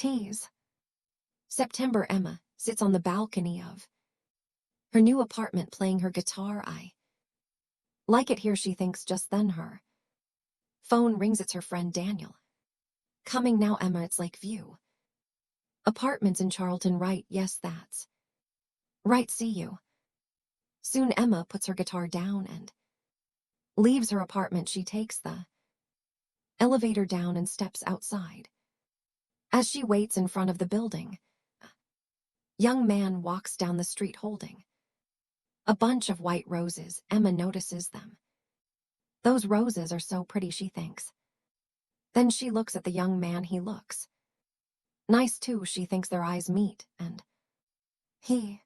Tease. September. Emma sits on the balcony of her new apartment playing her guitar. I like it here, she thinks. Just then her phone rings. It's her friend Daniel. Coming now, Emma. It's Lakeview Apartments in Charlton, right? Yes, that's right. See you soon. Emma puts her guitar down and leaves her apartment. She takes the elevator down and steps outside. As she waits in front of the building, a young man walks down the street holding a bunch of white roses. Emma notices them. Those roses are so pretty, she thinks. Then she looks at the young man. He looks nice too, she thinks. Their eyes meet, and he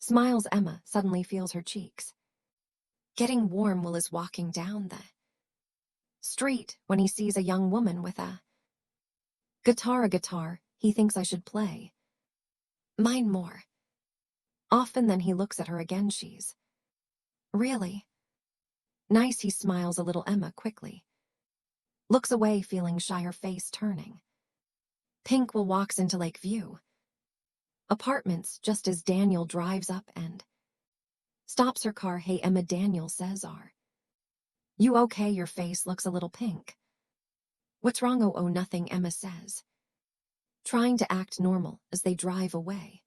smiles. Emma suddenly feels her cheeks getting warm. Will is walking down the street when he sees a young woman with a guitar. A guitar. He thinks, I should play mine more often. Then he looks at her again. She's really nice. He smiles a little. Emma quickly looks away, feeling shy, her face turning pink. Will walks into Lakeview Apartments just as Daniel drives up and stops her car. Hey, Emma, Daniel says, are you okay? Your face looks a little pink. What's wrong? Oh, nothing, Emma says, trying to act normal as they drive away.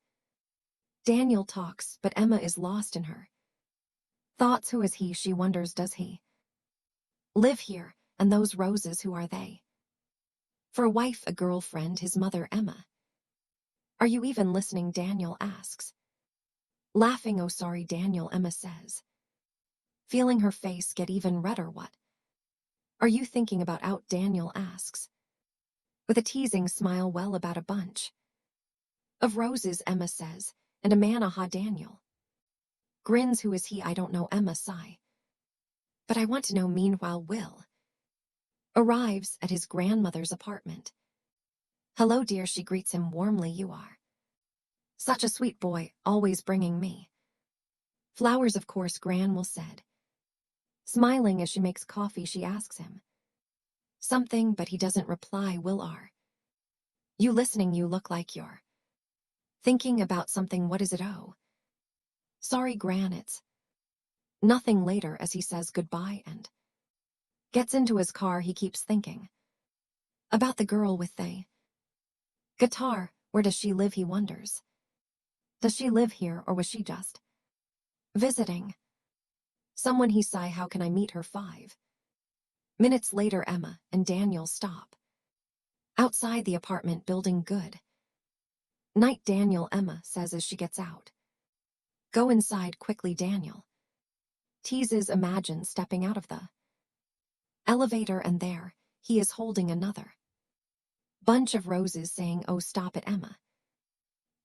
Daniel talks, but Emma is lost in her thoughts. Who is he? She wonders. Does he live here? And those roses, who are they? For a wife, a girlfriend, his mother? Emma, are you even listening? Daniel asks, laughing. Oh, sorry, Daniel, Emma says, feeling her face get even redder. What are you thinking about? Out, Daniel asks, with a teasing smile. Well, about a bunch of roses, Emma says, and a man. Aha, Daniel grins. Who is he? I don't know, Emma sigh, but I want to know. Meanwhile, Will arrives at his grandmother's apartment. Hello, dear, she greets him warmly. You are such a sweet boy, always bringing me flowers. Of course, Gran Will said, smiling as she makes coffee. She asks him something, but he doesn't reply. Will, are you listening? You look like you're thinking about something. What is it? Oh, sorry, Gran, it's nothing. Later, as he says goodbye and gets into his car, he keeps thinking about the girl with the guitar. Where does she live? He wonders. Does she live here, or was she just visiting someone? He sigh. How can I meet her? 5 minutes later, Emma and Daniel stop outside the apartment building. Good night, Daniel, Emma says as she gets out. Go inside quickly, Daniel teases. Imagine stepping out of the elevator and there he is holding another bunch of roses, saying, oh, stop it, Emma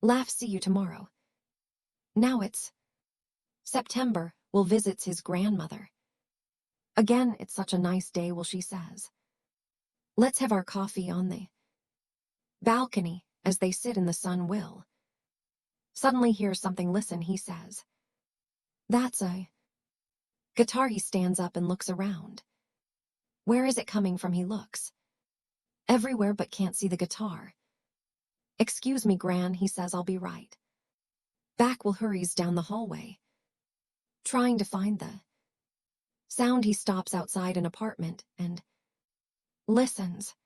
laughs. See you tomorrow. Now it's September. Will visits his grandmother again. It's such a nice day. Will, she says, let's have our coffee on the balcony. As they sit in the sun, Will suddenly hears something. Listen, he says, that's a guitar. He stands up and looks around. Where is it coming from? He looks everywhere but can't see the guitar. Excuse me, Gran, he says, I'll be right back. Will hurries down the hallway, trying to find the sound. He stops outside an apartment and listens.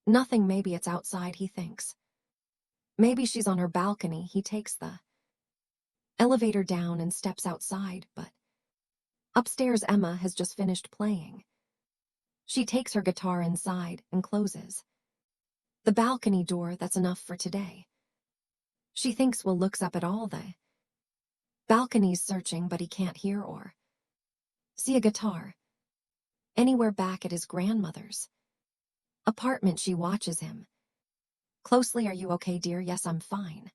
Nothing. Maybe it's outside, he thinks. Maybe she's on her balcony. He takes the elevator down and steps outside, but upstairs Emma has just finished playing. She takes her guitar inside and closes the balcony door. That's enough for today, she thinks. Will looks up at all the balconies, searching, but he can't hear or see a guitar anywhere. Back at his grandmother's apartment, she watches him closely. Are you okay, dear? Yes, I'm fine,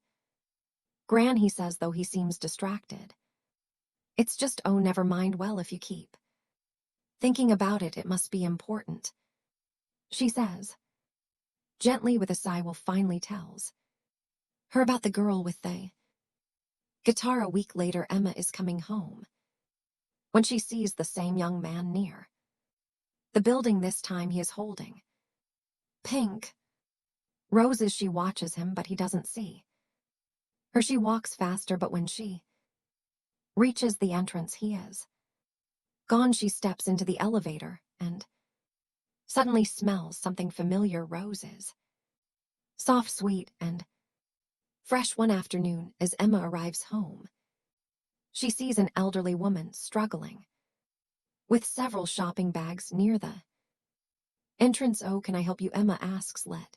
Gran, he says, though he seems distracted. It's just, oh, never mind. Well, if you keep thinking about it, it must be important, she says gently with a sigh. Will finally tells her about the girl with the guitar. A week later, Emma is coming home when she sees the same young man near the building. This time he is holding pink Roses she watches him, but he doesn't see her. She walks faster, but when she reaches the entrance, he is gone. She steps into the elevator and suddenly smells something familiar. Roses. Soft, sweet, and fresh. One afternoon, as Emma arrives home, she sees an elderly woman struggling with several shopping bags near the entrance. "Oh, can I help you?" Emma asks. "Let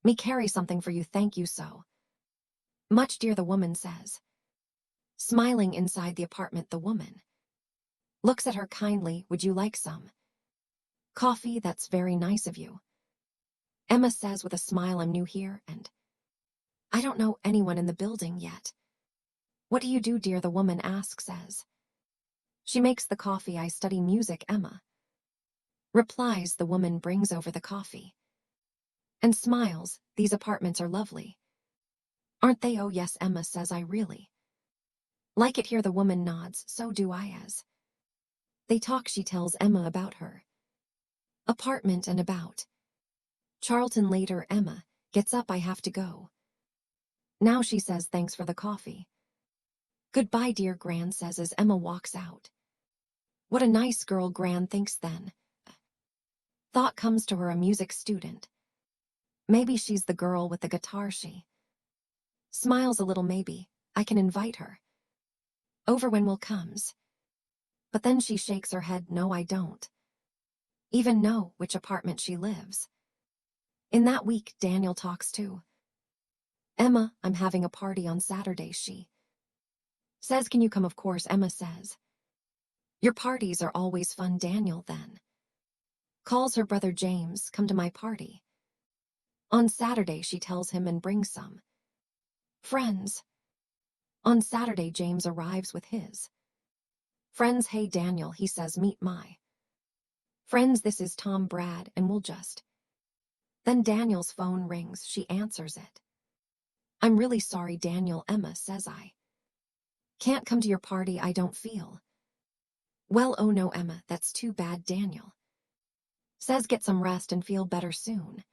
me carry something for you." "Thank you so much, dear," the woman says. Smiling inside the apartment, the woman looks at her kindly. "Would you like some coffee?" "That's very nice of you," Emma says with a smile. "I'm new here and I don't know anyone in the building yet." "What do you do, dear?" the woman asks as she makes the coffee. "I study music," Emma replies. The woman brings over the coffee and smiles. "These apartments are lovely, aren't they?" "Oh yes," Emma says. "I really like it here." The woman nods. "So do I." As they talk, she tells Emma about her apartment and about Charlton. Later, Emma gets up. "I have to go now," she says. "Thanks for the coffee." "Goodbye, dear," Gran says as Emma walks out. What a nice girl, Gran thinks. Then a thought comes to her: a music student. Maybe she's the girl with the guitar. She smiles a little. "Maybe I can invite her over when Will comes." But then she shakes her head. "No, I don't even know which apartment she lives in." That week, Daniel talks to Emma. "I'm having a party on Saturday," she says. "Can you come?" "Of course," Emma says. "Your parties are always fun." Daniel then calls her brother James. "Come to my party on Saturday," she tells him, "and bring some friends." On Saturday, James arrives with his friends. "Hey, Daniel," he says, "meet my friends. This is Tom, Brad, and we'll just..." Then Daniel's phone rings. She answers it. "I'm really sorry, Daniel," Emma says. "I can't come to your party. I don't feel well." "Oh no, Emma, that's too bad." Daniel says, "Get some rest and feel better soon.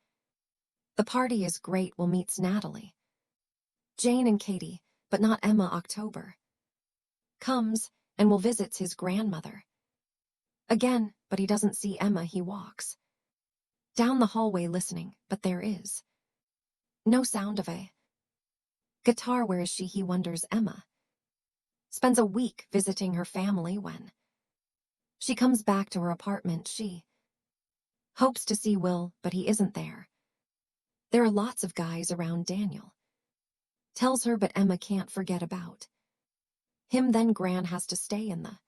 The party is great. Will meets Natalie, Jane, and Katie, but not Emma." October comes, and Will visits his grandmother again, but he doesn't see Emma. He walks down the hallway listening, but there is no sound of a guitar. Where is she, he wonders. Emma spends a week visiting her family. When she comes back to her apartment, she hopes to see Will, but he isn't there. There are lots of guys around, Daniel tells her, but Emma can't forget about him. Then Gran has to stay in the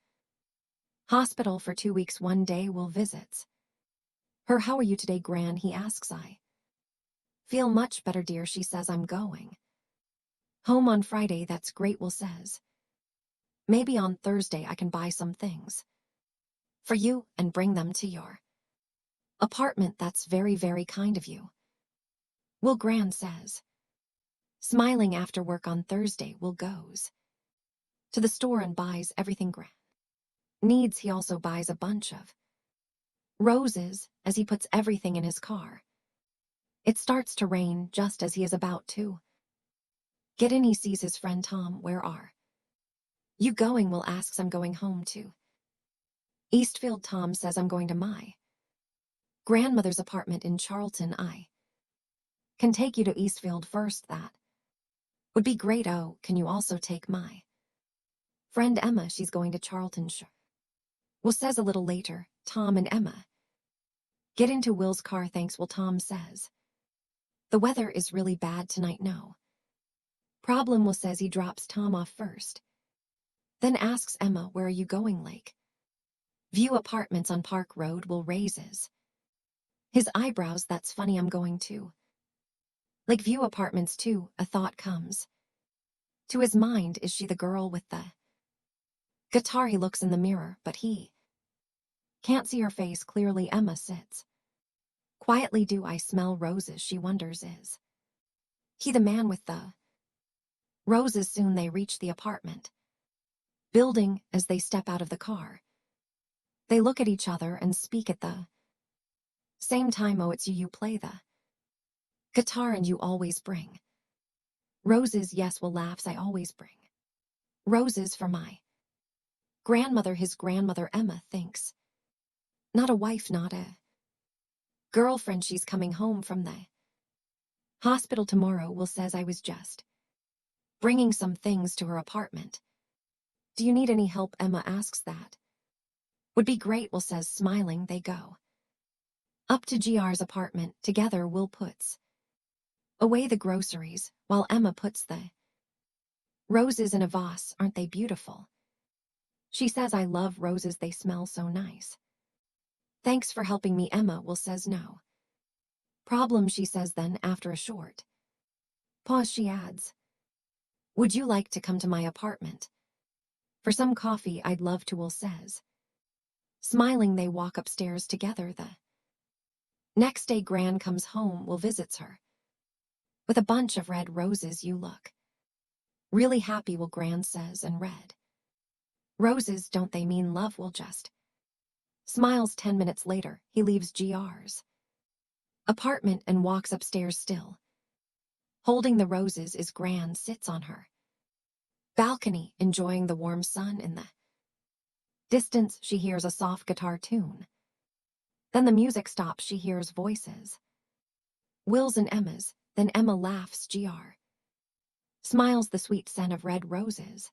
hospital for 2 weeks. One day, Will visits her. "How are you today, Gran?" he asks. "I feel much better, dear," she says. "I'm going home on Friday." "That's great," Will says. "Maybe on Thursday I can buy some things for you and bring them to your apartment." "That's very, very kind of you, Will," Gran says. Smiling. After work on Thursday, Will goes to the store and buys everything Gran needs. He also buys a bunch of roses as he puts everything in his car. It starts to rain just as he is about to get in. He sees his friend Tom. "Where are you going?" Will asks. "I'm going home to Eastfield." Tom says, "I'm going to my grandmother's apartment in Charlton. I can take you to Eastfield first." "That would be great." "Oh, can you also take my friend Emma? She's going to Charlton." "Sure," Will says. A little later, Tom and Emma get into Will's car. "Thanks, Will," Tom says. "The weather is really bad tonight." "No problem," Will says. He drops Tom off first, then asks Emma, "Where are you going?" "Lake View Apartments on Park Road." Will raises his eyebrows. "That's funny. I'm going to Lakeview Apartments too." A thought comes to his mind. Is she the girl with the guitar? He looks in the mirror, but he can't see her face clearly. Emma sits quietly. "Do I smell roses?" she wonders. Is he the man with the roses? Soon they reach the apartment building. As they step out of the car, they look at each other and speak at the same time. "Oh, it's you. You play the Guitar and you always bring. Roses, yes, well, laughs I always bring. Roses for my grandmother, his grandmother Emma thinks. Not a wife, not a girlfriend, she's coming home from the hospital tomorrow, Will says I was just bringing some things to her apartment. Do you need any help? Emma asks that. Would be great, Will says, smiling. They go up to GR's apartment together. Will puts away the groceries while Emma puts the roses in a vase. Aren't they beautiful? She says, I love roses, they smell so nice. Thanks for helping me, Emma. Will says, no problem, she says. Then after a short pause she adds, would you like to come to my apartment for some coffee? I'd love to, Will says. Smiling, they walk upstairs together. The next day, Gran comes home. Will visits her with a bunch of red roses. You look really happy, Will, Gran says, and red roses, don't they mean love? Will just smiles. 10 minutes later, he leaves GR's apartment and walks upstairs. Still holding the roses is Gran. Sits on her balcony, enjoying the warm sun. In the distance, she hears a soft guitar tune. Then the music stops. She hears voices. Will's and Emma's. Then Emma laughs. GR smiles. The sweet scent of red roses